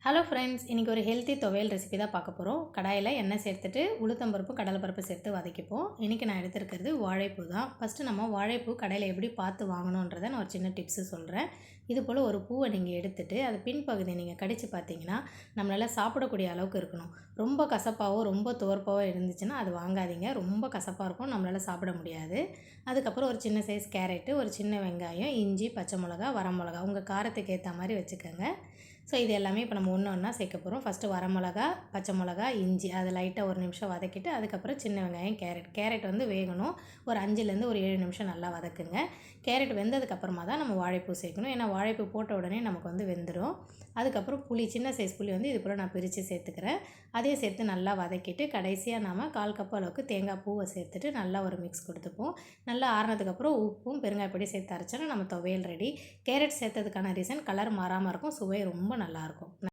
Hello friends, இன்றைக்கி ஒரு healthy துவையல் ரெசிபி தான் பார்க்க போகிறோம். கடாயில் எண்ணெய் சேர்த்துட்டு உளுத்தம்பருப்பு கடலைப்பருப்பு சேர்த்து வதக்கிப்போம். இன்றைக்கி நான் எடுத்துருக்கிறது வாழைப்பூ தான். ஃபஸ்ட்டு நம்ம வாழைப்பூ கடையில் எப்படி பார்த்து வாங்கணுன்றதை நான் ஒரு சின்ன டிப்ஸு சொல்கிறேன். இது போல் ஒரு பூவை நீங்கள் எடுத்துகிட்டு அது பின்பகுதியை நீங்கள் கடித்து பார்த்தீங்கன்னா நம்மளால் சாப்பிடக்கூடிய அளவுக்கு இருக்கணும். ரொம்ப கசப்பாகவோ ரொம்ப துவர்ப்பாவோ இருந்துச்சுன்னா அது வாங்காதீங்க. ரொம்ப கசப்பாக இருக்கும், நம்மளால் சாப்பிட முடியாது. அதுக்கப்புறம் ஒரு சின்ன சைஸ் கேரட்டு, ஒரு சின்ன வெங்காயம், இஞ்சி, பச்சை மிளகா, வரமிளகா உங்கள் காரத்துக்கு ஏற்ற மாதிரி வச்சுக்கோங்க. ஸோ இது எல்லாமே இப்போ நம்ம ஒன்று ஒன்றா சேர்க்க போகிறோம். ஃபஸ்ட்டு வரமிளகா, பச்சை மிளகா, இஞ்சி அதை லைட்டாக ஒரு நிமிஷம் வதக்கிட்டு அதுக்கப்புறம் சின்ன வெங்காயம், கேரட் வந்து வேகணும். ஒரு 5லேருந்து ஒரு 7 நிமிஷம் நல்லா வதக்குங்க. கேரட் வெந்ததுக்கப்புறமா தான் நம்ம வாழைப்பூ சேர்க்கணும். ஏன்னா வாழைப்பூ போட்ட உடனே நமக்கு வந்து வெந்துடும். அதுக்கப்புறம் புளி, சின்ன சைஸ் புளி வந்து இது போல் நான் பிரித்து சேர்த்துக்கிறேன். அதையும் சேர்த்து நல்லா வதக்கிட்டு கடைசியாக நாம் 1/4 கப் அளவுக்கு தேங்காய் பூவை சேர்த்துட்டு நல்லா ஒரு மிக்ஸ் கொடுத்துப்போம். நல்லா ஆறினதுக்கப்புறம் உப்பும் பெருங்காயப்பொடி சேர்த்து அரைச்சோன்னா நம்ம துவையல் ரெடி. கேரட் சேர்த்ததுக்கான ரீசன் கலர் மாறாமல் இருக்கும், சுவை ரொம்ப நல்லாயிருக்கும்.